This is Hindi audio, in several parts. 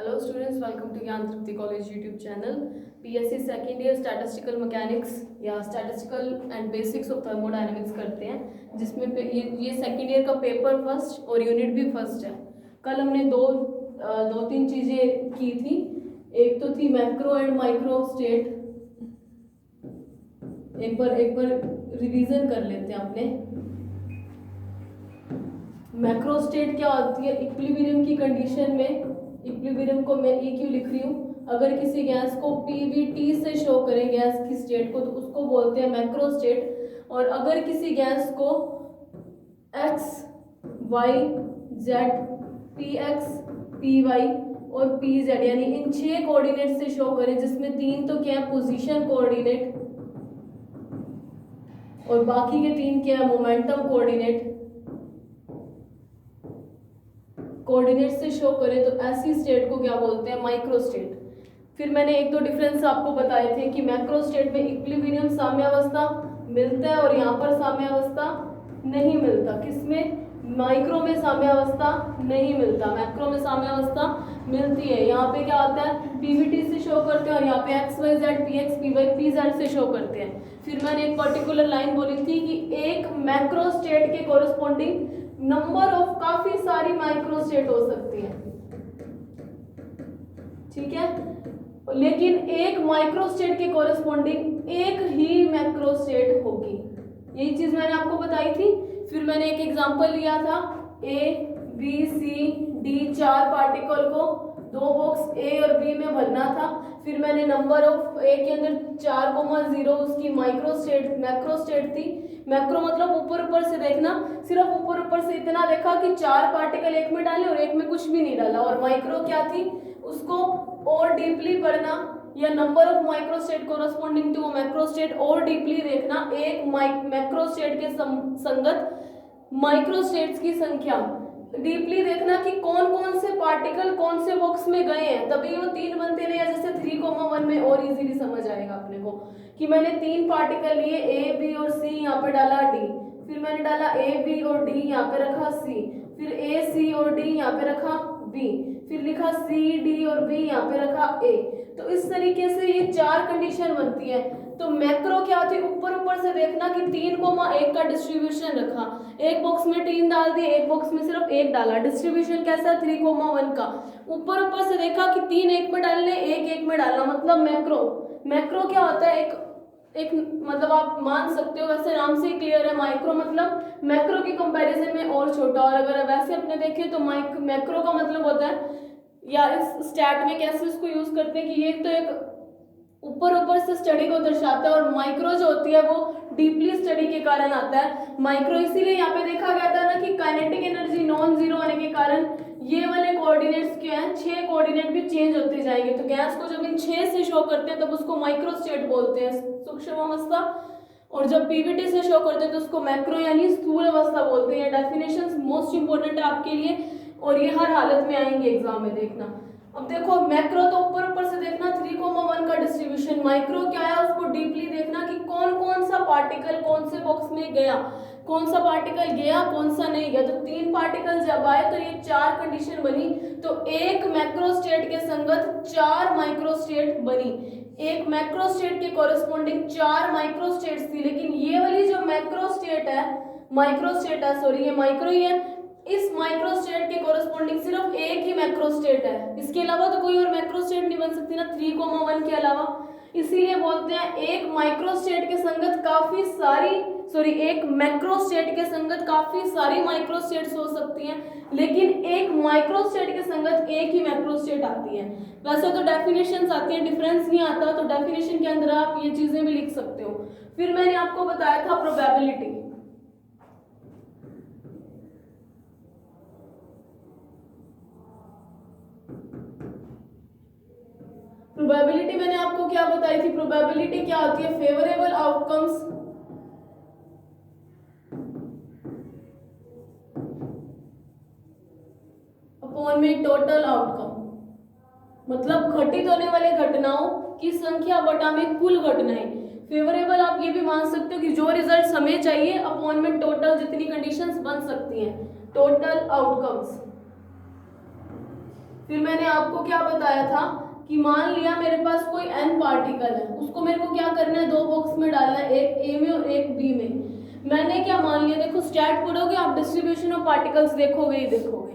Hello students, welcome to Gyan Tripti college YouTube channel. PSC second year statistical mechanics या statistical and basics of thermodynamics करते हैं, जिसमें ये सेकेंड ईयर का पेपर फर्स्ट और यूनिट भी फर्स्ट है। कल हमने दो तीन चीज़ें की थी। एक तो थी मैक्रो एंड माइक्रो स्टेट। एक बार रिवीजन कर लेते हैं अपने। मैक्रो स्टेट क्या होती है? इक्विलिब्रियम की कंडीशन में, इक्विलिब्रियम को मैं ई क्यों लिख रही हूँ, अगर किसी गैस को पीवीटी से शो करें गैस की स्टेट को, तो उसको बोलते हैं मैक्रो स्टेट। और अगर किसी गैस को x y z p x p y और पी जेड यानी इन 6 कोऑर्डिनेट से शो करें, जिसमें 3 तो क्या है पोजीशन कोऑर्डिनेट और बाकी के 3 क्या है मोमेंटम कोऑर्डिनेट, कोऑर्डिनेट से शो करें, तो ऐसी स्टेट को क्या बोलते हैं? Micro state. फिर मैंने एक दो डिफरेंस आपको बताए थे कि मैक्रो स्टेट में इक्विलिब्रियम साम्यावस्था मिलता है और यहाँ पर साम्यावस्था नहीं मिलता। किसमें? माइक्रो में साम्यावस्था नहीं मिलता, मैक्रो में साम्यावस्था मिलती है। यहाँ पे क्या आता है? पीवीटी से शो करते हैं और यहाँ पे x y z p x p y p z से शो करते हैं। फिर मैंने एक पर्टिकुलर लाइन बोली थी कि एक मैक्रो स्टेट के कोरस्पॉन्डिंग नंबर ऑफ काफी सारी माइक्रो स्टेट हो सकती है, ठीक है, लेकिन एक माइक्रो स्टेट के कोरस्पॉन्डिंग एक ही मैक्रो स्टेट होगी। यही चीज मैंने आपको बताई थी। फिर मैंने एक एग्जांपल लिया था, A B C D 4 particle को 2 बॉक्स ए और बी में भरना था। फिर मैंने नंबर ऑफ ए के अंदर 4,0 उसकी माइक्रो स्टेट मैक्रो स्टेट थी। मैक्रो मतलब ऊपर से देखना, सिर्फ ऊपर से इतना देखा कि 4 पार्टिकल एक में डाले और एक में कुछ भी नहीं डाला। और माइक्रो क्या थी? उसको और डीपली पढ़ना या number of micro state corresponding to macro state और डीपली देखना, एक मैक्रो स्टेट के संगत माइक्रो स्टेट्स की संख्या डीपली देखना कि कौन कौन से पार्टिकल कौन से बॉक्स में गए हैं, तभी वो 3 बनते नहीं। जैसे 3,1 में और इजीली समझ आएगा अपने को कि मैंने 3 पार्टिकल लिए, ए बी और सी, यहाँ पे डाला डी, फिर मैंने डाला ए बी और डी, यहाँ पे रखा सी, फिर ए सी और डी, यहाँ पे रखा बी, फिर लिखा सी डी और बी, यहाँ पे रखा ए। तो इस तरीके से ये 4 कंडीशन बनती है। तो मैक्रो क्या होती है? ऊपर से देखना कि 3,1 का डिस्ट्रीब्यूशन रखा, एक बॉक्स में 3 डाल दिए, एक बॉक्स में सिर्फ 1 डाला, डिस्ट्रीब्यूशन कैसा? 3,1 का। ऊपर से देखा कि 3 एक में डालने, 1 एक में डालना, मतलब मैक्रो। मैक्रो क्या होता है? एक मतलब आप मान सकते हो, वैसे नाम से ही क्लियर है, माइक्रो मतलब मैक्रो की कंपैरिजन में और छोटा। और अगर वैसे अपने देखें तो मैक्रो का मतलब होता है, या इस स्टैट में कैसे उसको यूज करते हैं कि ये तो एक ऊपर से स्टडी को दर्शाता है, और माइक्रो जो होती है वो डीपली स्टडी के कारण आता है। माइक्रो इसीलिए यहाँ पे देखा गया था ना कि काइनेटिक एनर्जी नॉन जीरो होने के कारण ये वाले कोऑर्डिनेट्स क्या हैं? 6 कोऑर्डिनेट भी चेंज होते जाएंगे। तो गैस को जब इन 6 से शो करते हैं तब उसको माइक्रो स्टेट बोलते हैं, सूक्ष्म अवस्था, और जब पीवीटी से शो करते हैं तो उसको मैक्रो यानी स्थूल अवस्था बोलते हैं। डेफिनेशंस मोस्ट इंपोर्टेंट है आपके लिए और ये हर हालत में आएंगे एग्जाम में, देखना। अब देखो मैक्रो तो ऊपर से देखना 3,1 का डिस्ट्रीब्यूशन, माइक्रो क्या है उसको डीपली देखना कि कौन कौन सा पार्टिकल कौन से बॉक्स में गया, कौन सा पार्टिकल गया कौन सा नहीं गया। तो 3 पार्टिकल जब आए तो ये 4 कंडीशन बनी, तो एक मैक्रो स्टेट के संगत 4 माइक्रो स्टेट बनी। एक मैक्रो स्टेट के कोरस्पॉन्डिंग 4 माइक्रो स्टेट्स थी, लेकिन ये वाली जो मैक्रो स्टेट है, ये माइक्रो ही है। इस माइक्रो स्टेट के कोरस्पॉन्डिंग सिर्फ एक ही मैक्रो स्टेट है, इसके अलावा तो कोई और मैक्रो स्टेट नहीं बन सकती ना 3,1 के अलावा। इसीलिए बोलते हैं एक मैक्रो स्टेट के संगत काफी सारी माइक्रो स्टेट्स हो सकती हैं, लेकिन एक माइक्रो स्टेट के संगत एक ही मैक्रो स्टेट आती है। वैसे तो डेफिनेशंस आती है, डिफरेंस नहीं आता, तो डेफिनेशन के अंदर आप ये चीजें भी लिख सकते हो। फिर मैंने आपको बताया था प्रोबेबिलिटी। प्रोबेबिलिटी मैंने आपको क्या बताई थी? प्रोबेबिलिटी क्या होती है? फेवरेबल आउटकम्स अपॉन में टोटल आउटकम, मतलब घटित होने वाले घटनाओं की संख्या बटा में कुल घटनाएं। फेवरेबल आप ये भी मान सकते हो कि जो रिजल्ट हमें चाहिए अपॉन में टोटल जितनी कंडीशंस बन सकती हैं, टोटल आउटकम्स। फिर मैंने आपको क्या बताया था कि मान लिया मेरे पास कोई n पार्टिकल है, उसको मेरे को क्या करना है, दो बॉक्स में डालना है, एक ए में और एक बी में। मैंने क्या मान लिया, देखो स्टैट पढ़ोगे आप, डिस्ट्रीब्यूशन ऑफ पार्टिकल्स देखोगे ही देखोगे,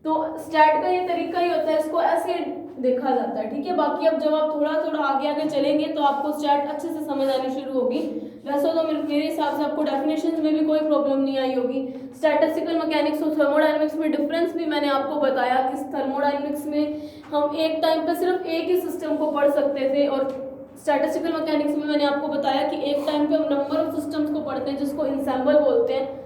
तो स्टैट का ये तरीका ही होता है, इसको ऐसे देखा जाता है, ठीक है। बाकी अब जब आप थोड़ा थोड़ा आगे आगे चलेंगे तो आपको स्टैट अच्छे से समझ आनी शुरू होगी। वैसे तो मेरे हिसाब से आपको डेफिनेशन में भी कोई प्रॉब्लम नहीं आई होगी। स्टैटिस्टिकल मैकेनिक्स और थर्मोडायनेमिक्स में डिफरेंस भी मैंने आपको बताया कि थर्मोडायनेमिक्स में हम एक टाइम पे सिर्फ एक ही सिस्टम को पढ़ सकते थे, और स्टैटिस्टिकल मैकेनिक्स में मैंने आपको बताया कि एक टाइम पे हम नंबर ऑफ सिस्टम्स को पढ़ते हैं, जिसको इंसेंबल बोलते हैं।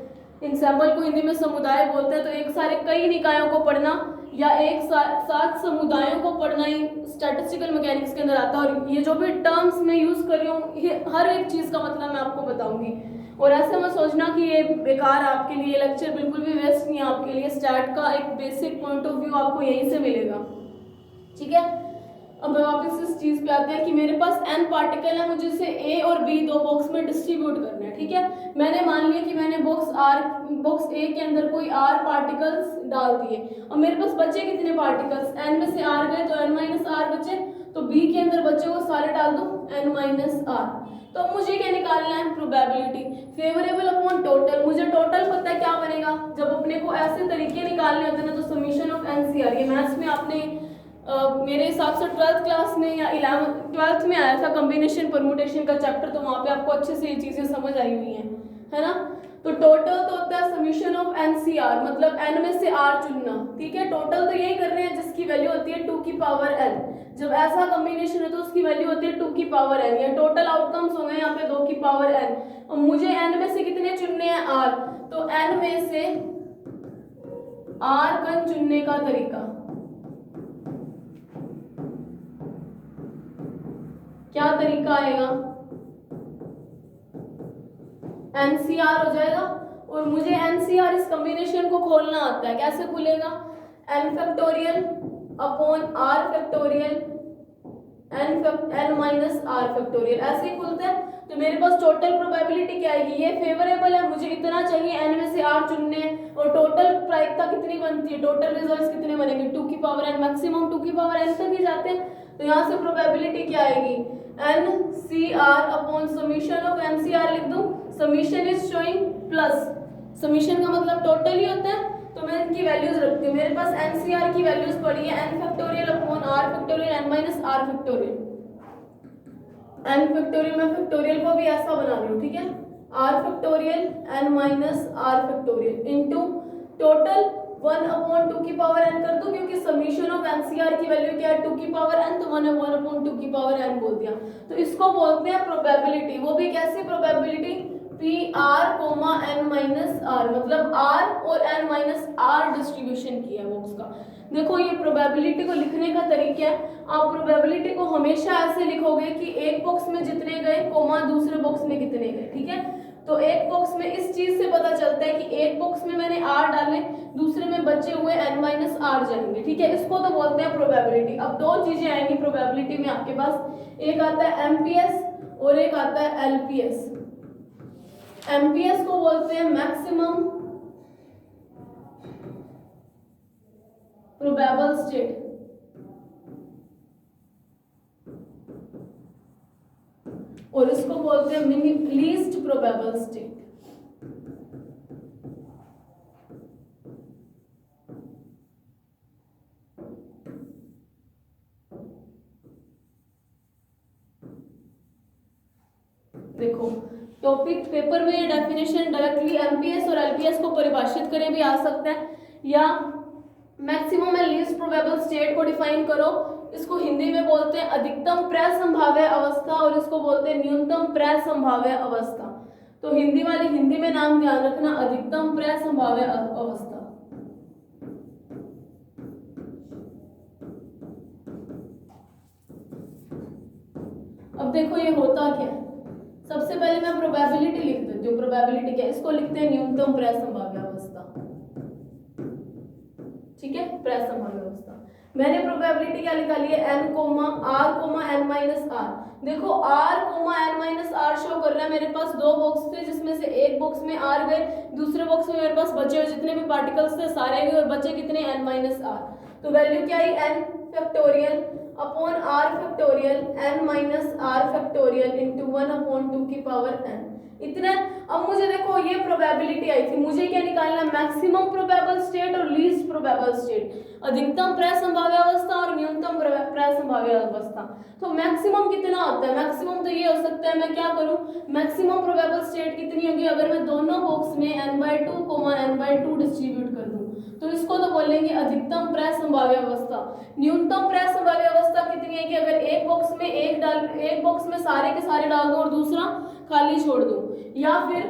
इंसेंबल को हिंदी में समुदाय बोलते हैं। तो एक सारे कई निकायों को पढ़ना या एक साथ समुदायों को पढ़ना ही स्टैटिस्टिकल मैकेनिक्स के अंदर आता है। और ये जो भी टर्म्स मैं यूज कर रही हूँ, ये हर एक चीज का मतलब मैं आपको बताऊंगी। और ऐसे मत सोचना कि ये बेकार आपके लिए, लेक्चर बिल्कुल भी वेस्ट नहीं है आपके लिए। स्टैट का एक बेसिक पॉइंट ऑफ व्यू आपको यहीं से मिलेगा, ठीक है। अब वापस इस चीज पे आते हैं कि मेरे पास n पार्टिकल है, मुझे इसे a और b दो बॉक्स में डिस्ट्रीब्यूट करना है, ठीक है। मैंने मान लिया कि मैंने बॉक्स a के अंदर कोई r पार्टिकल्स डाल दिए, और मेरे पास बचे कितने पार्टिकल्स, n में से r गए तो n माइनस r बचे, तो b के अंदर बचे वो सारे डाल दो n माइनस r। तो मुझे क्या निकालना है, प्रोबेबिलिटी फेवरेबल अपॉन टोटल। मुझे टोटल पता है क्या बनेगा, जब अपने को ऐसे तरीके निकालने होते हैं ना, तो समीशन ऑफ NCR, ये मैथ्स में आपने मेरे हिसाब से 12th क्लास में या 12th में आया था कॉम्बिनेशन परमुटेशन का चैप्टर, तो वहाँ पे आपको अच्छे से ये चीजें समझ आई हुई हैं, है ना। तो टोटल तो होता है समीशन ऑफ NCR, मतलब n में से r चुनना, ठीक है। टोटल तो यही कर रहे हैं जिसकी वैल्यू होती है 2 की पावर n। जब ऐसा कॉम्बिनेशन है तो उसकी वैल्यू होती है 2 की पावर n। ये टोटल आउटकम्स होंगे यहाँ पे 2 की पावर n। और मुझे n में से कितने चुनने हैं, r, तो n में से r कण चुनने का तरीका क्या तरीका आएगा, NCR हो जाएगा। और मुझे NCR इस कॉम्बिनेशन को खोलना आता है, कैसे खुलेगा, n factorial upon r factorial n minus r factorial, ऐसे ही खुलता है। तो मेरे पास टोटल प्रोबेबिलिटी क्या आएगी, ये फेवरेबल है, मुझे इतना चाहिए, n में से r चुनने, और टोटल प्रायिकता कितनी बनती है, टोटल रिजल्ट्स कितने बनेंगे, 2 की पावर n, मैक्सिमम 2 की पावर n तक ही जाते हैं। तो यहाँ से प्रोबेबिलिटी क्या आएगी, NCR upon summation of NCR लिख दूं, summation is showing plus, summation का मतलब टोटल ही होता है, तो मैं इनकी वैल्यूज रखती हूँ। मेरे पास NCR की वैल्यूज पड़ी है n factorial upon r factorial n minus r factorial. n factorial, मैं फैक्टोरियल को भी ऐसा बना रही हूँ, ठीक है, r factorial n minus r factorial into total 1 upon 2 की पावर n कर दो, क्योंकि समीशन ऑफ NCR की वैल्यू क्या है, 2 की पावर n, तो 1 अपॉन 2 की पावर n बोल दिया। तो इसको बोलते हैं प्रोबेबिलिटी। वो भी कैसी probability, PR, n minus r, मतलब r और n माइनस r डिस्ट्रीब्यूशन किया है बॉक्स का। देखो ये प्रोबेबिलिटी को लिखने का तरीका है, आप प्रोबेबिलिटी को हमेशा ऐसे लिखोगे कि एक बॉक्स में जितने गए, कोमा दूसरे बॉक्स में कितने गए, ठीक है। तो एक बॉक्स में इस चीज से पता चलता है कि एक बॉक्स में मैंने r डाले, दूसरे में बचे हुए n माइनस r जाएंगे, ठीक है। इसको तो बोलते हैं प्रोबेबिलिटी। अब दो चीजें आएंगी प्रोबेबिलिटी में आपके पास, एक आता है MPS और एक आता है LPS। MPS को बोलते हैं मैक्सिमम प्रोबेबल स्टेट, और इसको बोलते हैं लीस्ट प्रोबेबल स्टेट। देखो टॉपिक पेपर में डेफिनेशन डायरेक्टली MPS और LPS को परिभाषित करे भी आ सकता है, या maximum and least probable state को डिफाइन करो। इसको हिंदी में बोलते हैं अधिकतम प्रसंभाव्य अवस्था, और इसको बोलते हैं न्यूनतम प्रसंभाव्य अवस्था। तो हिंदी वाले हिंदी में नाम ध्यान रखना, अधिकतम प्रसंभाव्य अवस्था। अब देखो ये होता क्या है, सबसे पहले मैं प्रोबेबिलिटी लिख देती हूँ। प्रोबेबिलिटी क्या है, इसको लिखते हैं न्यूनतम प्रसंभाव्य अवस्था, ठीक है, प्रसंभाव्य अवस्था। मैंने प्रोबेबिलिटी क्या निकाली है, n, r, n minus r। देखो r, n minus r show कर रहा है, मेरे पास दो बॉक्स थे जिसमें से एक बॉक्स में r गए, दूसरे बॉक्स में मेरे पास बचे हुए जितने भी पार्टिकल्स थे सारे गए, और बचे कितने, n माइनस r। तो वैल्यू क्या आई n factorial upon r factorial n minus r factorial into 1/2 की पावर n इतना। अब मुझे देखो ये प्रोबेबिलिटी आई थी, मुझे क्या निकालना, मैक्सिमम प्रोबेबल स्टेट और लीस्ट प्रोबेबल स्टेट, अधिकतम प्रसंभाव्य अवस्था और न्यूनतम प्रसंभाव्य अवस्था। तो मैक्सिमम कितना होता है, मैक्सिमम तो ये हो सकता है, मैं क्या करूं, मैक्सिमम प्रोबेबल स्टेट कितनी होगी अगर मैं दोनों बॉक्स में n/2 n/2 डिस्ट्रीब्यूट कर दूं, तो इसको तो बोलेंगे अधिकतम प्रसंभाव्य अवस्था। न्यूनतम प्रसंभाव्य अवस्था कितनी है कि अगर एक बॉक्स में सारे के सारे डाल दूं और दूसरा खाली छोड़ दूं, या फिर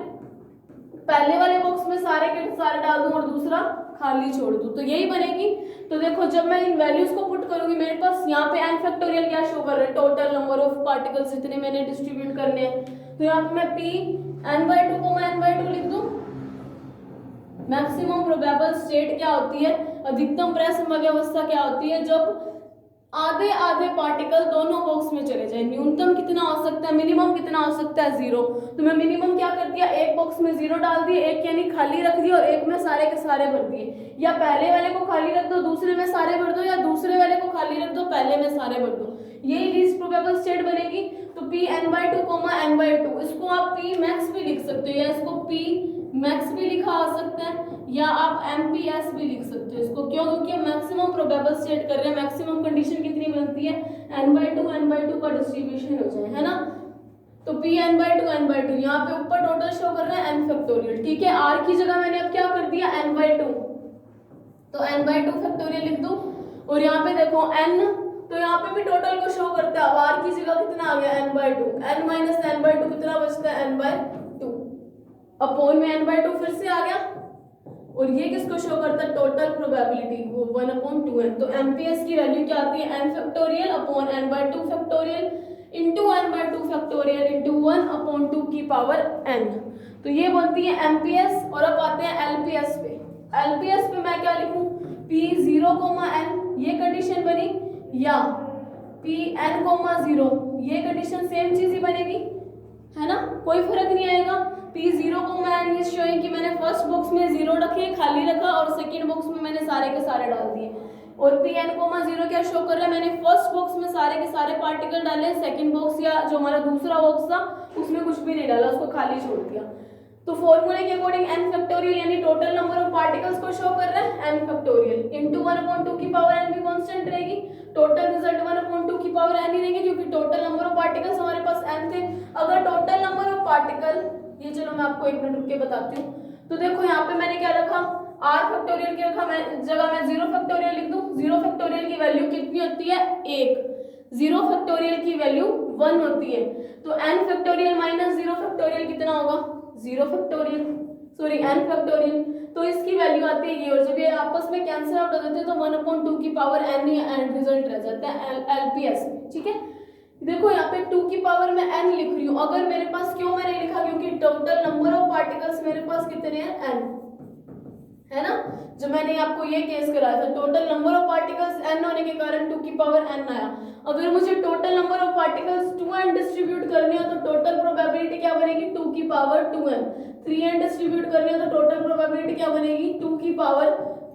पहले वाले बॉक्स में सारे के सारे डाल दूं और दूसरा खाली छोड़ दूं, तो यही बनेगी। तो देखो जब मैं इन वैल्यूज को पुट करूंगी, मेरे पास यहाँ पे n फैक्टोरियल क्या शो कर रहा है, टोटल नंबर ऑफ पार्टिकल्स जितने मैंने डिस्ट्रीब्यूट करने हैं। तो यहाँ पे मैं p n/2 n/2 लिख दूं। मैक्सिमम प्रोबेबल स्टेट क्या होती है, अधिकतम प्रसंभाव्य अवस्था क्या होती है, जब आधे आधे पार्टिकल दोनों बॉक्स में चले जाए। न्यूनतम कितना हो सकता है, मिनिमम कितना हो सकता है, 0। तो मैं मिनिमम क्या कर दिया, एक बॉक्स में 0 डाल दिए, एक यानी खाली रख दिया और एक में सारे के सारे भर दिए, या पहले वाले को खाली रख दो दूसरे में सारे भर दो, या दूसरे वाले को खाली रख दो पहले में सारे भर दो, यही लीस्ट प्रोबेबल स्टेट बनेगी। तो p n/2 n/2 इसको आप p मैक्स भी लिख सकते हो, या इसको p मैक्स भी लिखा आ सकता है, या आप MPS भी लिख सकते हो इसको। क्यों, क्योंकि मैक्सिमम प्रोबेबल स्टेट कर रहे हैं, मैक्सिमम कंडीशन कितनी बनती है, n/2 का डिस्ट्रीब्यूशन हो जाए, है ना। तो p n/2 n/2 यहाँ पे ऊपर टोटल शो कर रहा है n फैक्टोरियल, ठीक है। r की जगह मैंने अब क्या कर दिया n/2, तो n/2 फैक्टोरियल लिख दूं। और यहाँ पे देखो n, तो यहाँ पे भी टोटल को शो करता है, अब r की जगह कितना आ गया n/2, n माइनस n/2 कितना बचता है n/2 अपॉन में n/2 फिर से आ गया, और ये किसको शो करता है, टोटल प्रोबेबिलिटी वो 1/2n। तो MPS की वैल्यू क्या आती है, n factorial upon n/2 factorial into n/2 factorial into 1/2 की पावर n। तो ये बनती है MPS। और अब आते हैं LPS पे। LPS पे मैं क्या लिखूं, p0, n ये कंडीशन बनी, या pn, 0 ये कंडीशन सेम चीज ही बनेगी, है ना, कोई फर्क नहीं आएगा। p0, n इज शोइंग कि मैंने फर्स्ट बॉक्स में 0 रखे खाली रखा और सेकंड बॉक्स में मैंने सारे के सारे डाल दिए। और pn, 0 क्या शो कर रहा है, मैंने फर्स्ट बॉक्स में सारे के सारे पार्टिकल डाले, सेकंड बॉक्स या जो हमारा दूसरा बॉक्स था उसमें कुछ भी नहीं डाला, उसको खाली छोड़ दिया। तो फॉर्मूले के अकॉर्डिंग n फैक्टोरियल यानी टोटल नंबर ऑफ पार्टिकल्स को शो कर रहा है n फैक्टोरियल इंटू 1/2 की पावर n भी कांस्टेंट रहेगी, टोटल रिजल्ट 1/2 की पावर n ही रहेगी, क्योंकि टोटल नंबर ऑफ पार्टिकल्स हमारे पास n थे। अगर टोटल नंबर ऑफ पार्टिकल, ये चलो मैं आपको 1 मिनट रुक के बताती हूँ। तो देखो यहाँ पे मैंने क्या रखा, r फैक्टोरियल की रखा, मैं जगह में 0 फैक्टोरियल लिख दूं। 0 फैक्टोरियल की वैल्यू कितनी होती है, 1। 0 फैक्टोरियल की वैल्यू 1 होती है। तो n फैक्टोरियल माइनस 0 फैक्टोरियल कितना होगा, 0 फैक्टोरियल, सॉरी n फैक्टोरियल। तो इसकी वैल्यू आती है ये, और जब ये आपस में कैंसिल आउट हो जाते हैं तो 1/2 की power n he and result रह जाता है LPS में, ठीक है। देखो यहाँ पे 2 की पावर में n लिख रही हूँ, अगर मेरे पास, क्यों मैंने लिखा, क्योंकि टोटल नंबर ऑफ पार्टिकल्स मेरे पास कितने हैं, n, है ना। जब मैंने आपको ये केस कराया था, total number of particles n होने के कारण 2 की पावर n आया। अगर मुझे total number of particles 2n distribute करनी हो तो टोटल प्रोबेबिलिटी क्या बनेगी, 2 की पावर 2n। 3n डिस्ट्रीब्यूट करनी हो तो टोटल प्रोबेबिलिटी क्या बनेगी, 2 की पावर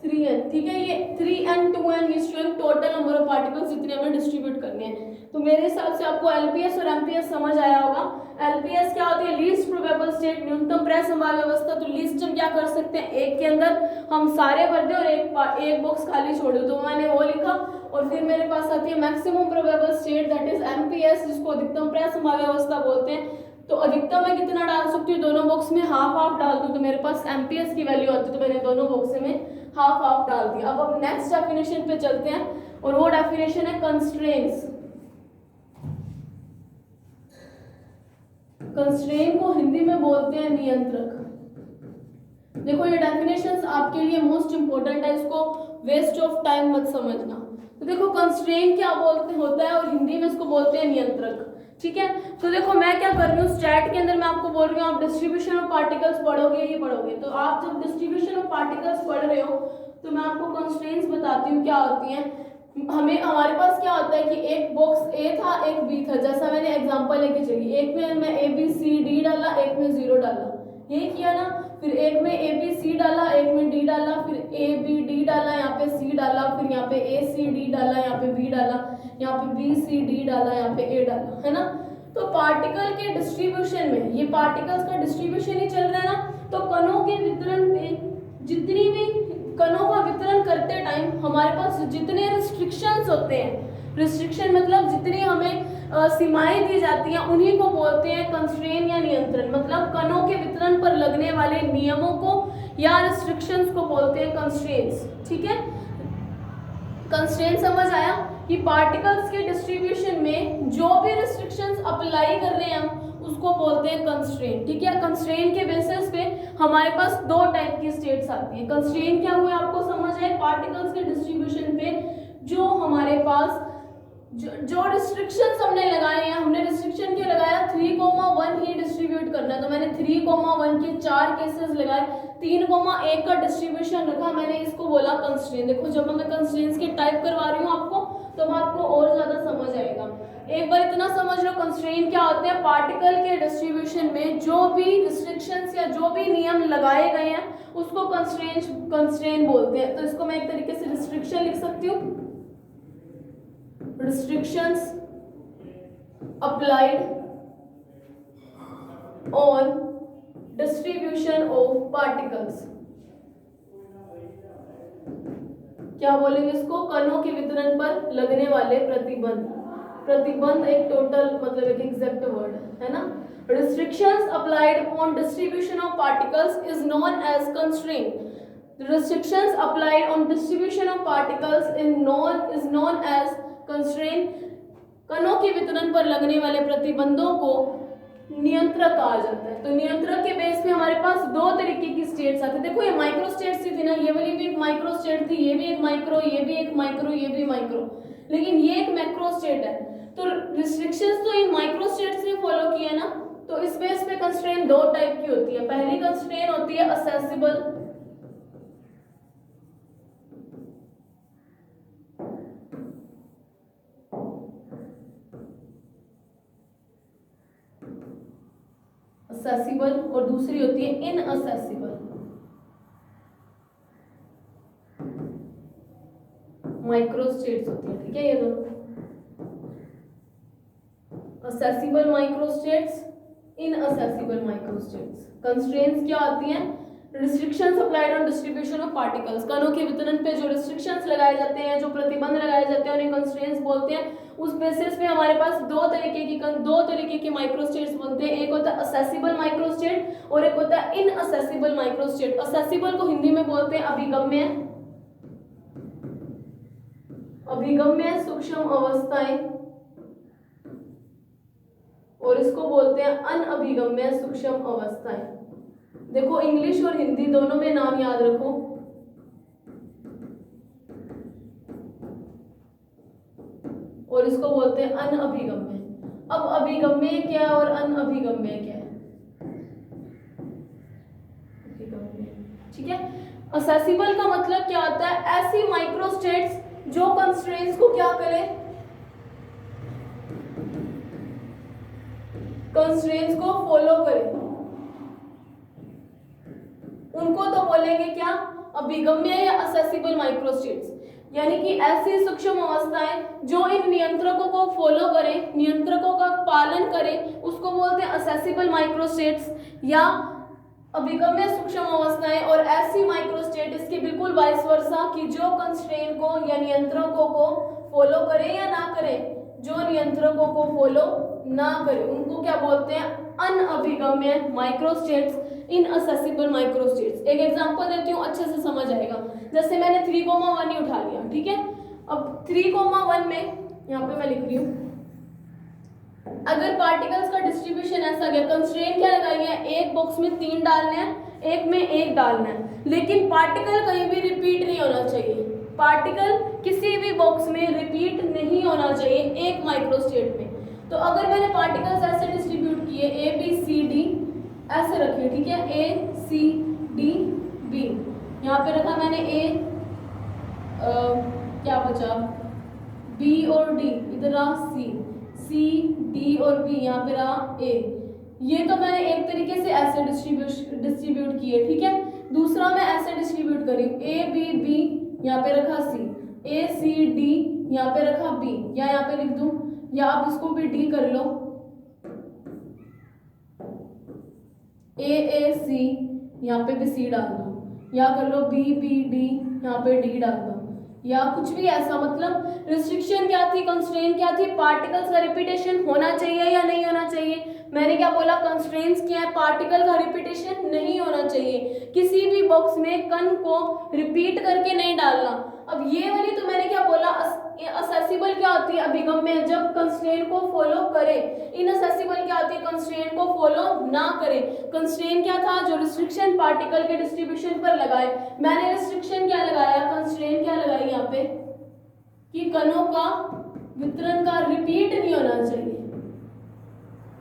3n, ठीक है। ये 3n 2n is showing total number of particles जितने हमें डिस्ट्रीब्यूट करने हैं। तो मेरे हिसाब से आपको LPS और MPS समझ आया होगा। LPS क्या होती है, लीस्ट प्रोबेबल स्टेट, न्यूनतम प्रसंभाव्य अवस्था। तो लीस्ट हम क्या कर सकते हैं, एक के अंदर हम सारे भर दें और एक बॉक्स खाली छोड़ दो, तो मैंने वो लिखा। और फिर मेरे पास आती है maximum probable state, that is MPS, जिसको अधिकतम प्रसंभाव्य अवस्था बोलते हैं। तो अधिकतम मैं कितना डाल सकती हूँ, दोनों बॉक्स में हाफ हाफ डाल दूँ, तो मेरे पास MPS की वैल्यू आती है। तो मैंने दोनों बॉक्स में हाफ हाफ डाल दिया। अब नेक्स्ट डेफिनेशन पे चलते हैं, और वो डेफिनेशन है कंस्ट्रेंट्स। कंस्ट्रेंट को हिंदी में बोलते हैं नियंत्रक। देखो ये डेफिनेशंस आपके लिए मोस्ट इंपोर्टेंट है, इसको वेस्ट ऑफ टाइम मत समझना। तो देखो कंस्ट्रेंट क्या बोलते होता है, और हिंदी में इसको बोलते हैं नियंत्रक, ठीक है। तो देखो मैं क्या कर रही हूँ, स्टैट के अंदर मैं आपको बोल रही हूँ आप डिस्ट्रीब्यूशन ऑफ पार्टिकल्स पढ़ोगे, ये पढ़ोगे। तो आप जब डिस्ट्रीब्यूशन ऑफ पार्टिकल्स पढ़ रहे हो तो मैं आपको कंस्ट्रेंट्स बताती हूँ क्या होती हैं। हमारे पास क्या होता है कि एक बॉक्स A था, एक B था, जैसा मैंने एग्जांपल लेके चली, एक में मैं ABCD डाला, एक में 0 डाला, यही किया ना। फिर एक में ए बी सी डाला, एक में डी डाला, फिर ए बी डी डाला, यहाँ पे सी डाला, फिर यहाँ पे ए सी डी डाला, यहाँ पे बी डाला, यहाँ पे बी सी डी डाला, यहाँ पे ए डाला, है ना। तो पार्टिकल के डिस्ट्रीब्यूशन में ये पार्टिकल्स का डिस्ट्रीब्यूशन ही चल रहा है ना, तो कणों के वितरण पे जितनी भी कणों का वितरण करते टाइम हमारे पास जितने रिस्ट्रिक्शंस होते हैं, रिस्ट्रिक्शन मतलब जितनी हमें सीमाएं दी जाती हैं, उन्हीं को बोलते हैं कंस्ट्रेन या नियंत्रण। मतलब कणों के वितरण पर लगने वाले नियमों को या रिस्ट्रिक्शंस को बोलते हैं कंस्ट्रेंट्स। ठीक है, कंस्ट्रेंट समझ आया कि पार्टिकल्स के डिस्ट्रीब्यूशन में जो भी रिस्ट्रिक्शंस अप्लाई कर रहे हैं हम उसको बोलते हैं कंस्ट्रेंट। ठीक है, कंस्ट्रेंट के बेसिस पे हमारे पास दो टाइप की स्टेट्स आती हैं। कंस्ट्रेंट क्या हुआ आपको समझ आए, पार्टिकल्स के डिस्ट्रीब्यूशन पे जो हमारे पास जो रिस्ट्रिक्शंस हमने लगाए हैं, हमने रिस्ट्रिक्शन क्या लगाया, 3,1 ही डिस्ट्रीब्यूट करना है, तो मैंने 3,1 के 4 केसेस लगाए, 3,1 का डिस्ट्रीब्यूशन रखा, मैंने इसको बोला कंस्ट्रेंट। देखो जब मैं कंस्ट्रेंट्स के टाइप करवा रही हूँ आपको, तो आपको और ज्यादा समझ आएगा। एक बार इतना समझ लो कंस्ट्रेंट क्या होते हैं, पार्टिकल के डिस्ट्रीब्यूशन में जो भी रिस्ट्रिक्शंस या जो भी नियम लगाए गए हैं उसको कंस्ट्रेंट बोलते हैं। तो इसको मैं एक तरीके से रिस्ट्रिक्शन लिख सकती हूँ, restrictions applied on distribution of particles। क्या बोलेंगे इसको, कणों के वितरण पर लगने वाले प्रतिबंध। प्रतिबंध एक टोटल मतलब एक एग्जैक्ट वर्ड है ना। restrictions applied on distribution of particles is known as constraint। restrictions applied on distribution of particles is known as constraint. कणों के वितरण पर लगने वाले प्रतिबंधों को नियंत्रक कहा जाता है। तो नियंत्रक के बेस पे हमारे पास दो तरीके की स्टेट्स आती है। देखो ये माइक्रो स्टेट्स थी ना, ये वाली भी एक माइक्रो स्टेट थी, ये भी एक माइक्रो, ये भी एक माइक्रो, ये भी माइक्रो, लेकिन ये एक मैक्रो स्टेट है। तो रिस्ट्रिक्शंस तो इन माइक्रो स्टेट्स ने फॉलो किया ना। तो इस बेस पे कंस्ट्रेंट दो टाइप की होती है। पहली कंस्ट्रेंट होती है असेसिबल, असेसिबल, और दूसरी होती है इनअसेसिबल, माइक्रो स्टेट्स होती है। ठीक है, ये दोनों accessible micro states, inaccessible micro states. Constraints क्या आती हैं, restrictions applied on distribution of particles. कणों के वितरण पे जो रिस्ट्रिक्शंस लगाए जाते हैं, जो प्रतिबंध लगाए जाते हैं, उन्हें कंस्ट्रेंट्स बोलते हैं। उस बेसिस पे हमारे पास दो तरीके के माइक्रो स्टेट्स बनते हैं। एक होता है असेसिबल माइक्रो स्टेट और एक होता है इनअसेसिबल माइक्रो स्टेट। असेसिबल को हिंदी में बोलते हैं अभिगम्य, अभिगम्य सूक्ष्म अवस्थाएं, और इसको बोलते हैं अनअभिगम्य सूक्ष्म अवस्थाएं। देखो इंग्लिश और हिंदी दोनों में नाम याद रखो। और इसको बोलते हैं अनअभिगम्य। अब अभिगम्य क्या है और अनअभिगम्य क्या है? ठीक है, असेसिबल का मतलब क्या होता है, ऐसी माइक्रो स्टेट्स जो कंस्ट्रेंट्स को क्या करे, कंस्ट्रेंट्स को फॉलो करे, उनको तो बोलेंगे क्या, अभिगम्य या असेसिबल माइक्रो स्टेट्स। यानी कि ऐसी सूक्ष्म अवस्थाएं जो इन नियंत्रकों को फॉलो करें, नियंत्रकों का पालन करें, उसको बोलते हैं असेसिबल माइक्रो स्टेट्स या अभिगम्य सूक्ष्म अवस्थाएं। और ऐसी माइक्रो स्टेट इसके बिल्कुल वाइस वर्सा कि जो कंस्ट्रेंट को या नियंत्रकों को फॉलो करें या ना करें, जो नियंत्रकों को फॉलो ना करें, उनको क्या बोलते हैं, अनअभिगम्य micro states, inaccessible micro states. एक एग्जांपल देती हूँ, अच्छे से समझ आएगा। जैसे मैंने 3,1 ही उठा लिया, ठीक है। अब 3,1 में यहाँ पे मैं लिख रही हूँ, अगर पार्टिकल्स का डिस्ट्रीब्यूशन ऐसा गया, कंस्ट्रेंट क्या लगाई है, एक बॉक्स में 3 डालने हैं, एक में 1 डालना है, लेकिन पार्टिकल कहीं भी रिपीट नहीं होना चाहिए। पार्टिकल किसी भी बॉक्स में रिपीट नहीं होना चाहिए एक माइक्रो स्टेट में। तो अगर मैंने पार्टिकल्स ऐसे डिस्ट्रीब्यूट किए, ए बी सी डी ऐसे रखे, ठीक है, ए सी डी बी, यहाँ पे रखा मैंने ए, क्या बचा, बी और डी, इधर रहा सी, सी डी और बी, यहाँ पे रहा ए, ये तो मैंने एक तरीके से ऐसे डिस्ट्रीब्यूट किए, ठीक है। दूसरा मैं ऐसे डिस्ट्रीब्यूट करी, ए बी बी यहाँ पे रखा सी, ए सी डी यहाँ पे रखा बी, या यहाँ पे लिख दूं, या आप इसको भी डी कर लो, ए सी यहाँ पे भी सी डाल दो, या कर लो बी बी डी यहाँ पे डी डाल दो, या कुछ भी ऐसा। मतलब रिस्ट्रिक्शन क्या थी, कंस्ट्रेंट क्या थी, पार्टिकल्स का रिपीटेशन होना चाहिए या नहीं होना चाहिए। मैंने क्या बोला, कंस्ट्रेंट्स क्या है, पार्टिकल का रिपीटेशन नहीं होना चाहिए, किसी भी बॉक्स में कण को रिपीट करके नहीं डालना। अब ये वाली तो मैंने क्या बोला, असेसिबल क्या होती है, अभिगम्य, जब कंस्ट्रेंट को फॉलो करे। इनअसेसिबल क्या होती है, कंस्ट्रेंट को फॉलो ना करे। कंस्ट्रेंट क्या था, जो रिस्ट्रिक्शन पार्टिकल के डिस्ट्रीब्यूशन पर लगाए। मैंने रिस्ट्रिक्शन क्या लगाया, कंस्ट्रेंट क्या लगाई यहाँ पे, कि कणों का वितरण का रिपीट नहीं होना चाहिए,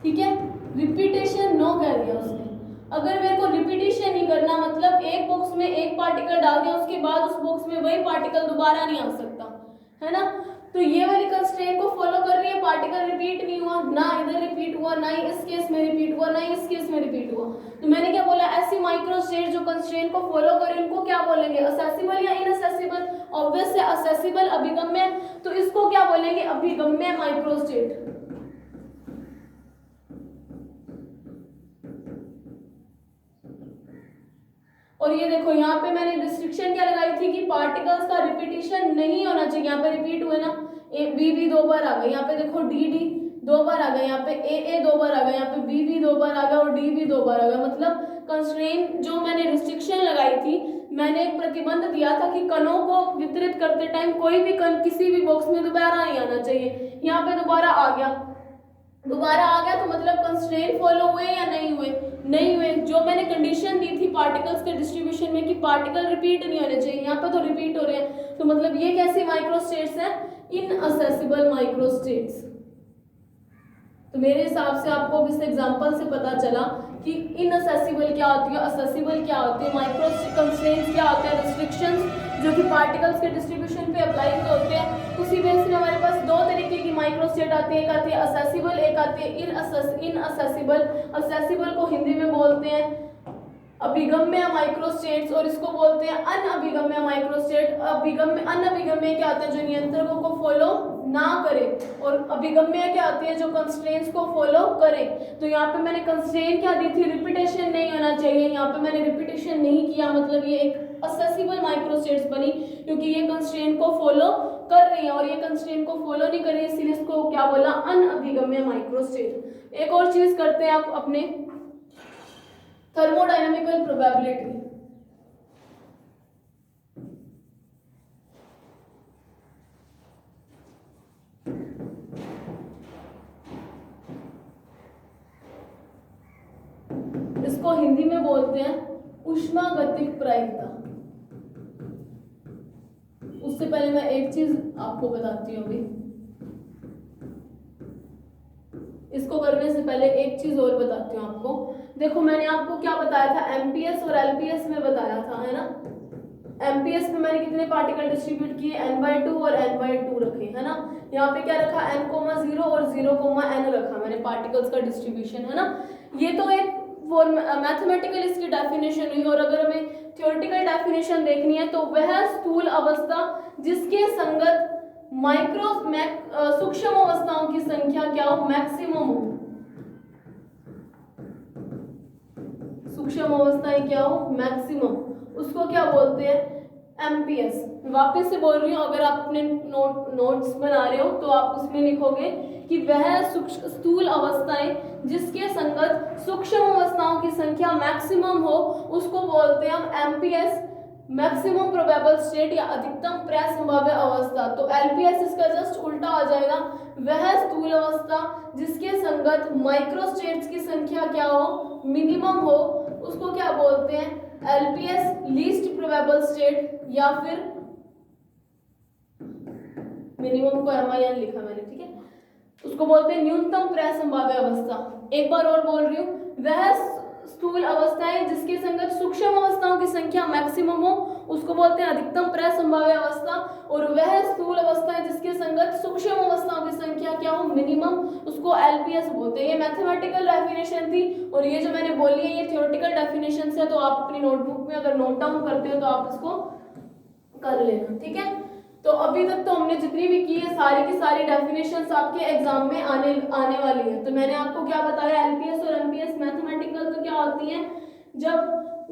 ठीक है। रिपीटेशन नो कह दिया उसने। अगर मेरे को रिपीटेशन नहीं करना, मतलब एक बॉक्स में एक पार्टिकल डाल दिया, उसके बाद उस बॉक्स में वही पार्टिकल दोबारा नहीं आ सकता, है ना। तो ये वाली कंस्ट्रेंट को फॉलो कर रही है, पार्टिकल रिपीट नहीं हुआ, ना इधर रिपीट हुआ, ना ही इस केस में रिपीट हुआ, ना ही इस केस में रिपीट हुआ। तो मैंने क्या बोला, ऐसी माइक्रोस्टेट जो कंस्ट्रेंट को फॉलो करे, उनको क्या बोलेंगे, असेसिबल या इनअसेसिबल। ऑब्वियस है असेसिबल, अभिगम्य, तो इसको क्या बोलेंगे, अभिगम्य माइक्रोस्टेट। और ये देखो यहाँ पे मैंने रिस्ट्रिक्शन क्या लगाई थी, कि पार्टिकल्स का रिपीटेशन नहीं होना चाहिए। यहाँ पे रिपीट हुए ना, ए बी बी दो बार आ गए, यहाँ पे देखो डी डी दो बार आ गए, यहाँ पे ए दो बार आ गए, यहाँ पे बी बी दो बार आ गया, और डी भी दो बार आ गया। मतलब कंस्ट्रेंट जो मैंने रिस्ट्रिक्शन लगाई थी, मैंने एक प्रतिबंध दिया था कि कणों को वितरित करते टाइम कोई भी कण किसी भी बॉक्स में दोबारा नहीं आना चाहिए। यहाँ पे दोबारा आ गया, तो मतलब कंस्ट्रेंट फॉलो हुए या नहीं हुए, नहीं हुए। जो मैंने कंडीशन दी थी पार्टिकल्स के डिस्ट्रीब्यूशन में कि पार्टिकल रिपीट नहीं होने चाहिए, यहाँ पे तो रिपीट हो रहे हैं, तो मतलब ये कैसी माइक्रोस्टेट्स हैं, इनअसेसिबल माइक्रोस्टेट्स। तो मेरे हिसाब से आपको इस एग्जांपल से पता चला कि इनअसेसिबल क्या होती है, असेसिबल क्या होती है, माइक्रो कंस्ट्रेंट्स क्या होते हैं, रिस्ट्रिक्शंस जो कि पार्टिकल्स के डिस्ट्रीब्यूशन पे अप्लाई होते हैं। उसी बेस में हमारे पास दो तरीके की माइक्रोस्टेट आती है, एक आती है असेसिबल, एक आती है इनअसेसिबल। असेसिबल को हिंदी में बोलते हैं अभिगम्य माइक्रोस्टेट्स, और इसको बोलते हैं अनअभिगम्य माइक्रोस्टेट। अनअभिगम्य क्या होते हैं, जो नियंत्रकों को फॉलो ना करे, और अभिगम्य क्या होती है, जो कंस्ट्रेंट्स को फॉलो करे। तो यहाँ पे मैंने कंस्ट्रेंट क्या दी थी, रिपीटेशन नहीं होना चाहिए, यहाँ पे मैंने रिपीटेशन नहीं किया, मतलब ये एक असेसिबल माइक्रोस्टेट्स बनी, क्योंकि ये कंस्ट्रेंट को फॉलो कर रही है, और ये कंस्ट्रेंट को फॉलो नहीं कर रही है, इसलिए इसको क्या बोला, अनअभिगम्य माइक्रोस्टेट। एक और चीज करते हैं आप अपने थर्मोडायनामिकल प्रोबेबिलिटी। इसको हिंदी में बोलते हैं ऊष्मागतिक प्रायिकता। उससे पहले मैं एक चीज आपको बताती हूँ अभी, इसको करने से पहले एक चीज और बताती हूँ आपको। देखो मैंने आपको क्या बताया था, एमपीएस और एलपीएस में बताया था, है ना। एमपीएस में मैंने कितने पार्टिकल डिस्ट्रीब्यूट किए, n/2 और n/2 रखे, है ना। यहाँ पे क्या रखा, n,0 और 0,n रखा मैंने पार्टिकल्स का डिस्ट्रीब्यूशन, है ना। ये तो एक मैथमेटिकल इसकी डेफिनेशन हुई, और अगर हमें थ्योरेटिकल डेफिनेशन देखनी है तो वह स्थूल अवस्था जिसके संगत सूक्ष्म अवस्थाओं की संख्या क्या हो, मैक्सिमम हो। सूक्ष्म अवस्थाएं क्या हो, मैक्सिमम, उसको क्या बोलते हैं, एमपीएस। वापस से बोल रही हूँ, अगर आप अपने नोट्स बना रहे हो तो आप उसमें लिखोगे कि वह स्थूल अवस्थाएं जिसके संगत सूक्ष्म अवस्थाओं की संख्या मैक्सिमम हो, उसको बोलते हैं हम एमपीएस, मैक्सिमम प्रोबेबल स्टेट, या अधिकतम प्रसंभाव्य अवस्था। तो एलपीएस इसका जस्ट उल्टा आ जाएगा, वह स्थूल अवस्था जिसके संगत माइक्रोस्टेट्स की संख्या क्या हो, मिनिमम हो, उसको क्या बोलते हैं, एलपीएस, लीस्ट प्रोबेबल स्टेट, या फिर मिनिमम को MIN लिखा मैंने, ठीक है, उसको बोलते हैं न्यूनतम प्रसंभाव्य अवस्था। एक बार और बोल रही हूँ, वह स्थूल अवस्थाएं जिसके संगत सूक्ष्म अवस्थाओं की संख्या मैक्सिमम हो, उसको बोलते हैं अधिकतम प्रसंभाव्य अवस्था, और वह स्थूल अवस्थाएं जिसके संगत सूक्ष्म अवस्थाओं की संख्या क्या हो, मिनिमम, उसको इसको एलपीएस बोलते हैं। ये मैथमेटिकल डेफिनेशन थी और ये जो मैंने बोली है ये थ्योरेटिकल डेफिनेशन है, तो आप अपनी नोटबुक में अगर नोट डाउन करते हो तो आप इसको कर लेना, ठीक है। तो अभी तक तो हमने जितनी भी की है सारी की सारी डेफिनेशंस आपके एग्जाम में आने वाली है। तो मैंने आपको क्या बताया, एलपीएस और एमपीएस मैथमेटिकल तो क्या होती है, जब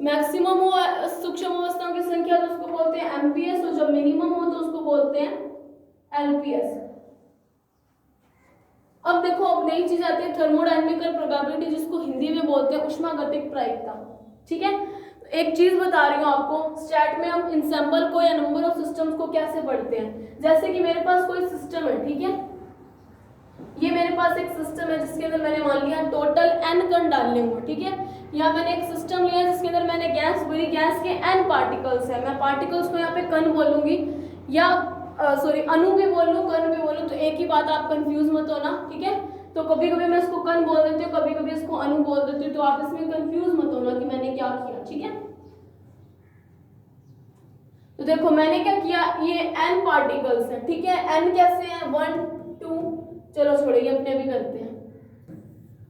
मैक्सिमम हो सूक्ष्म अवस्थाओं की संख्या तो उसको बोलते हैं एमपीएस, और जब मिनिमम हो तो उसको बोलते हैं एलपीएस। अब देखो अब नई चीज आती है थर्मोडायनेमिकल प्रोबेबिलिटी, जिसको हिंदी में बोलते हैं ऊष्मागतिक प्रायिकता, ठीक है। एक चीज बता रही हूँ आपको, स्टैट में हम इंसेंबल को या नंबर ऑफ सिस्टम्स को कैसे पढ़ते हैं। जैसे कि मेरे पास कोई सिस्टम है, ठीक है, ये मेरे पास एक सिस्टम है जिसके अंदर मैंने मान लिया टोटल n कण डालने होंगे, ठीक है। यहाँ मैंने एक सिस्टम लिया जिसके अंदर मैंने गैस भरी, गैस के n पार्टिकल्स है, मैं पार्टिकल्स को यहाँ पे कण बोलूंगी या सॉरी अणु भी बोल लूँ कण भी बोलूँ, तो एक ही बात, आप कंफ्यूज मत होना, ठीक है। तो कभी कभी मैं इसको कण बोल देती हूँ, कभी कभी इसको अणु बोल देती हूँ, तो आप इसमें कंफ्यूज मत होना कि मैंने क्या किया, ठीक है। तो देखो मैंने क्या किया, ये n पार्टिकल्स हैं, ठीक है। n कैसे हैं, 1 2, चलो छोड़िए अपने भी करते हैं।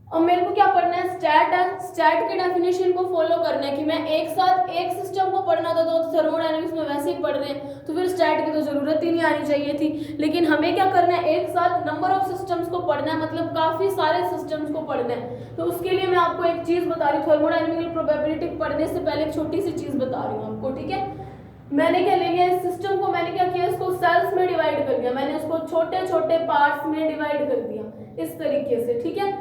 अब मेरे को क्या पढ़ना है, स्टैट है, स्टैट के डेफिनेशन को फॉलो करना है कि मैं एक साथ एक सिस्टम को पढ़ना था, तो थर्मोडायनेमिक्स में वैसे ही पढ़ रहे हैं तो फिर स्टैट की तो जरूरत ही नहीं आनी चाहिए थी। लेकिन हमें क्या करना है, एक साथ नंबर ऑफ सिस्टम्स को पढ़ना है, मतलब काफी सारे सिस्टम्स को पढ़ना है। तो उसके लिए मैं आपको एक चीज बता रही हूँ, थर्मोडायनेमिकल प्रोबेबिलिटी पढ़ने से पहले एक छोटी सी चीज बता रही हूँ आपको, ठीक है। मैंने क्या ले लिया, इस सिस्टम को मैंने क्या किया, इसको सेल्स में डिवाइड कर दिया, मैंने उसको छोटे छोटे पार्ट्स में डिवाइड कर दिया इस तरीके से, ठीक है।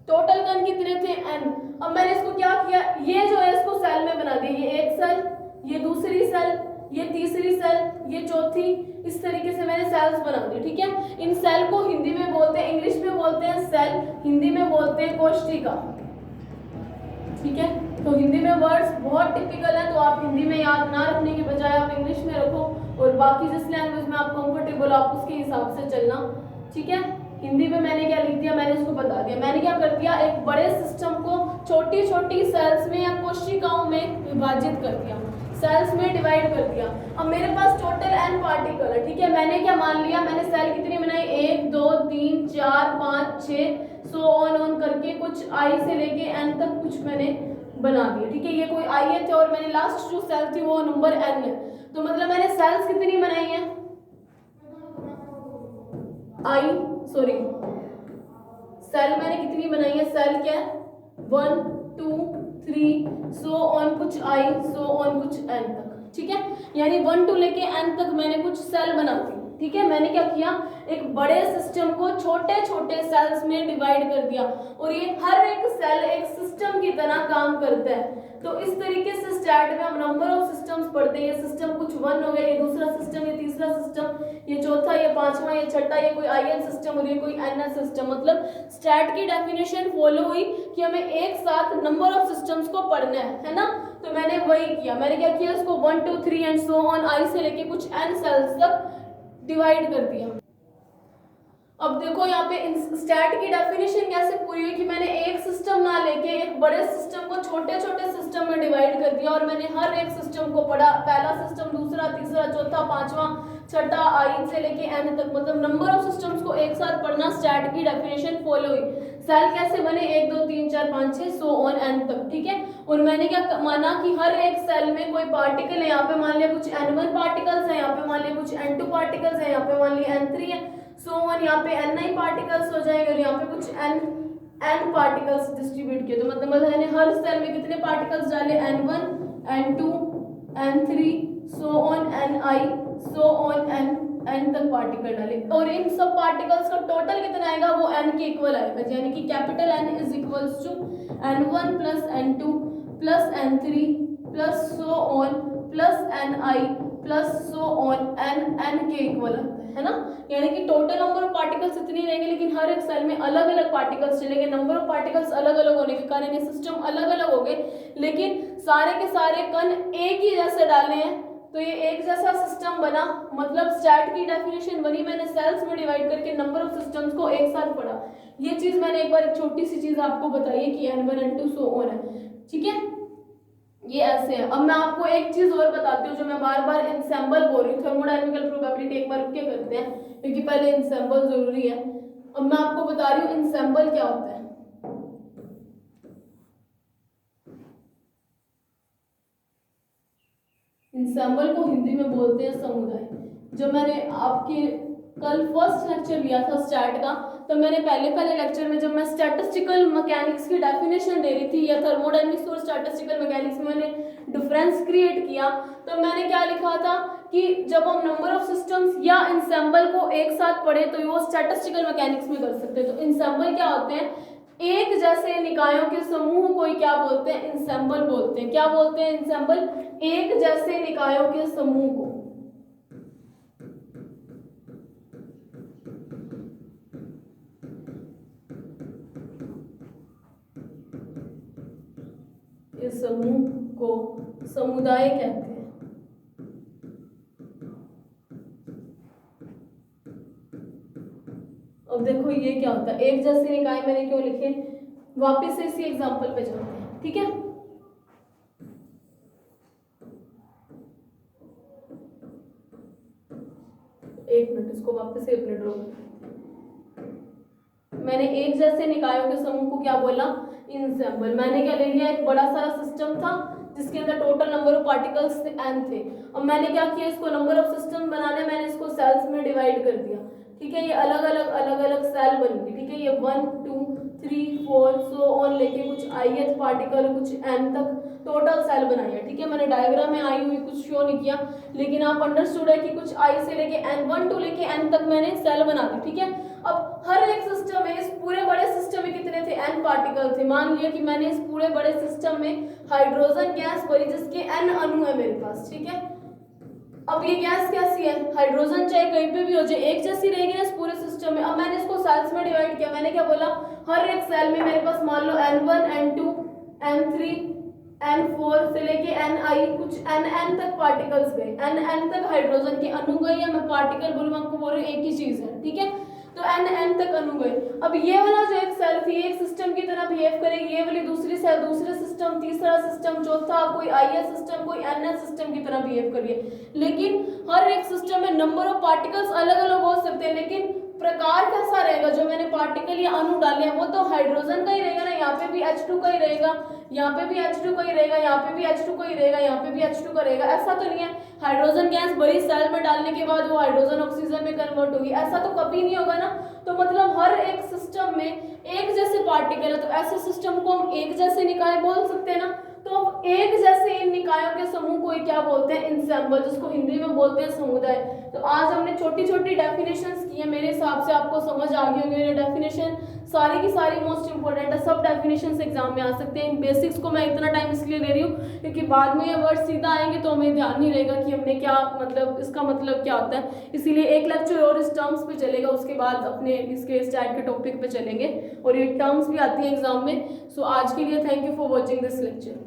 टोटल कण कितने थे, n। अब मैंने इसको क्या किया, ये जो है इसको सेल में बना दिया, ये एक सेल, ये दूसरी सेल, ये तीसरी सेल, ये चौथी, इस तरीके से मैंने सेल्स बना दिए, ठीक है। इन सेल को हिंदी में बोलते हैं, इंग्लिश में बोलते हैं सेल, हिंदी में बोलते हैं कोशिका, ठीक है। तो हिंदी में वर्ड्स बहुत टिपिकल है, तो आप हिंदी में याद ना रखने के बजाय आप इंग्लिश में रखो, और बाकी जिस लैंग्वेज में आप कंफर्टेबल आप उसके हिसाब से चलना, ठीक है। हिंदी में मैंने क्या लिख दिया, मैंने इसको बता दिया। मैंने क्या कर दिया, एक बड़े सिस्टम को छोटी छोटी सेल्स में या कोशिकाओं में विभाजित कर दिया, सेल्स में डिवाइड कर दिया। अब मेरे पास टोटल n पार्टिकल है, ठीक है। मैंने क्या मान लिया, मैंने सेल कितनी बनाई, 1 2 3 4 5 6 सो ऑन करके कुछ i से लेके n तक कुछ मैंने बना दिया, ठीक है। ये कोई i थे और मैंने लास्ट जो सेल थी वो नंबर n है, तो मतलब मैंने सेल्स कितनी बनाई है, सॉरी सेल मैंने कितनी बनाई है, सेल क्या है 1 2 3 सो ऑन कुछ i सो ऑन कुछ n तक, ठीक है। यानी 1 to लेके n तक मैंने कुछ सेल बना दी, ठीक है। मैंने क्या किया, एक बड़े सिस्टम को छोटे छोटे सेल्स में डिवाइड कर दिया, और ये हर एक सेल एक सिस्टम की तरह काम करता है। तो इस तरीके से स्टैट में हम नंबर ऑफ सिस्टम्स पढ़ते हैं, ये सिस्टम कुछ 1 हो गया, ये दूसरा सिस्टम, ये तीसरा सिस्टम, ये चौथा, ये पांचवा, ये छठा, ये कोई IN सिस्टम और ये कोई NS सिस्टम। मतलब स्टैट की डेफिनेशन फॉलो हुई कि हमें एक साथ नंबर ऑफ सिस्टम्स को पढ़ना है ना। तो मैंने वही किया, मैंने क्या किया, इसको 1 2 3 एंड सो ऑन i से लेके कुछ n सेल्स तक डिवाइड कर दिया। अब देखो यहाँ पे स्टैट की डेफिनेशन कैसे पूरी हुई कि मैंने एक सिस्टम ना लेके एक बड़े सिस्टम को छोटे छोटे सिस्टम में डिवाइड कर दिया, और मैंने हर एक सिस्टम को पढ़ा, पहला सिस्टम, दूसरा, तीसरा, चौथा, पांचवा, छठा, i से लेके n तक, मतलब नंबर ऑफ सिस्टम्स को एक साथ पढ़ना स्टैट की डेफिनेशन फॉलो हुई। सेल कैसे बने, 1 2 3 4 5 6 सो ऑन n तक, ठीक है। और मैंने क्या माना कि हर एक सेल में कोई पार्टिकल है, यहाँ पे मान लिया कुछ n1 पार्टिकल्स है, यहाँ पे मान लिया कुछ n2 पार्टिकल्स है, यहाँ पे मान लिया n3 है, सो ऑन यहाँ पे ni पार्टिकल्स हो जाएंगे, और यहाँ पे कुछ n पार्टिकल्स डिस्ट्रीब्यूट किए। तो मतलब मैंने हर सेल में कितने पार्टिकल्स डाले, n1 n2 n3 so on ni so on n तक पार्टिकल डाले, और इन सब पार्टिकल्स का टोटल कितना आएगा, वो n के इक्वल आएगा, यानी कि capital N is equals to n1 plus n2 plus n3 plus so on plus ni plus so on n के इक्वल है ना। यानी कि टोटल नंबर ऑफ पार्टिकल्स इतनी रहेंगे, लेकिन हर एक सेल में अलग अलग पार्टिकल्स चलेंगे। नंबर ऑफ पार्टिकल्स अलग अलग होने के कारण ये सिस्टम अलग अलग हो गए, लेकिन सारे के सारे कण एक ही जैसे डाले हैं, तो ये एक जैसा सिस्टम बना। मतलब स्टैट की डेफिनेशन बनी, मैंने सेल्स में डिवाइड करके नंबर ऑफ सिस्टम्स को एक साथ पढ़ा। ये चीज मैंने एक बार एक छोटी सी चीज आपको बताई है कि n1 n2 सो ऑन है, ठीक है। ये ऐसे है। अब मैं आपको एक चीज और बताती हूँ, जो मैं बार बार इंसेंबल बोल रही हूँ, थर्मोडायनेमिकल प्रोबेबिलिटी एक बार क्या करते हैं, क्योंकि पहले इंसेंबल जरूरी है। अब मैं आपको बता रही हूँ इंसेम्बल क्या होता है। इंसेम्बल को हिंदी में बोलते हैं समुदाय। जब मैंने आपके कल फर्स्ट लेक्चर लिया था स्टैट का, तो मैंने पहले लेक्चर में जब मैं स्टैटिस्टिकल मैकेनिक्स की डेफिनेशन दे रही थी या थर्मोडायनेमिक्स और स्टैटिस्टिकल मैकेनिक्स में मैंने डिफरेंस क्रिएट किया, तो मैंने क्या लिखा था कि जब हम नंबर ऑफ सिस्टम्स या इंसेम्बल को एक साथ पढ़े तो वो स्टैटिस्टिकल मैकेनिक्स में कर सकते हैं। तो इंसेम्बल क्या होते हैं, एक जैसे निकायों के समूह को ही क्या बोलते हैं, इंसेम्बल बोलते हैं। क्या बोलते हैं, इंसेम्बल, एक जैसे निकायों के समूह को। इस समूह को समुदाय कहते हैं। अब देखो ये क्या होता है, एक जैसे निकाय मैंने क्यों लिखे, वापस से इसी एग्जांपल पे चलते हैं, ठीक है। एक मिनट, इसको वापस से एक मिनट रोक। मैंने एक जैसे निकायों के समूह को क्या बोला, इंसेम्बल। मैंने क्या ले लिया, एक बड़ा सारा सिस्टम था जिसके अंदर total number of particles n थे। अब मैंने क्या किया, इसको नंबर ऑफ सिस्टम बनाने, मैंने इसको सेल्स में डिवाइड कर दिया, ठीक है। ये अलग अलग सेल बन गई, ठीक है। ये 1 2 3 4 सो ऑन लेके कुछ ith पार्टिकल कुछ n तक टोटल सेल बनाई है, ठीक है। मैंने डायग्राम में आई हुई कुछ शो नहीं किया, लेकिन आप अंडरस्टूड है कि कुछ i से लेके n 1 2 लेके n तक मैंने सेल बना दी, ठीक है। अब हर एक सिस्टम में, इस पूरे बड़े सिस्टम में कितने थे, n पार्टिकल थे। मान लिया कि मैंने इस पूरे बड़े सिस्टम में हाइड्रोजन गैस भरी जिसके n अणु है मेरे पास, ठीक है। अब ये गैस कैसी है, हाइड्रोजन चाहे कहीं पे भी हो जाए एक जैसी रहेगी ना इस पूरे सिस्टम में। अब मैंने इसको सेल्स में डिवाइड किया, मैंने क्या बोला, हर एक सेल में मेरे पास मान लो n1 n2 n3 n4 से लेके ni कुछ nn तक पार्टिकल्स गए, nn तक हाइड्रोजन के अणु गए, या मैं पार्टिकल बोलूँ, आपको बोल रही हूँ एक ही चीज है, ठीक है। तो nn तक अणु गए। अब ये वाला जो एक सेल थी एक सिस्टम की तरह बिहेव करेगी, ये वाली दूसरी सेल दूसरे सिस्टम, तीसरा सिस्टम, चौथा कोई is सिस्टम, कोई ns सिस्टम की तरह बिहेव करिए। लेकिन हर एक सिस्टम में नंबर ऑफ पार्टिकल्स अलग अलग हो सकते हैं, लेकिन प्रकार कैसा रहेगा, जो मैंने पार्टिकल या अणु डाले हैं वो तो हाइड्रोजन का ही रहेगा ना। यहाँ पे भी H2 का ही रहेगा, यहाँ पे भी H2 का ही रहेगा, यहाँ पे भी H2 का ही रहेगा, यहाँ पे भी H2 का रहेगा। ऐसा तो नहीं है हाइड्रोजन गैस बड़ी सेल में डालने के बाद वो हाइड्रोजन ऑक्सीजन में कन्वर्ट होगी, ऐसा तो कभी नहीं होगा ना। तो मतलब हर एक सिस्टम में एक जैसे पार्टिकल है, तो ऐसे सिस्टम को हम एक जैसे निकाय बोल सकते हैं ना। तो अब एक जैसे इन निकायों के समूह को क्या बोलते हैं, इंसेम्बल, जिसको हिंदी में बोलते हैं समुदाय। तो आज हमने छोटी छोटी डेफिनेशंस की है, मेरे हिसाब से आपको समझ आ गई होंगी। ये डेफिनेशन सारी की सारी मोस्ट इंपॉर्टेंट है, सब डेफिनेशंस एग्जाम में आ सकते हैं। बेसिक्स को मैं इतना टाइम इसलिए ले रही हूँ क्योंकि बाद में ये वर्ड सीधा आएंगे तो हमें ध्यान नहीं रहेगा कि हमने क्या मतलब इसका मतलब क्या होता है। इसीलिए एक लेक्चर और इस टर्म्स पे चलेगा, उसके बाद अपने इसके स्टैट के टॉपिक पे चलेंगे, और ये टर्म्स भी आती है एग्जाम में। सो आज के लिए thank you for watching this lecture.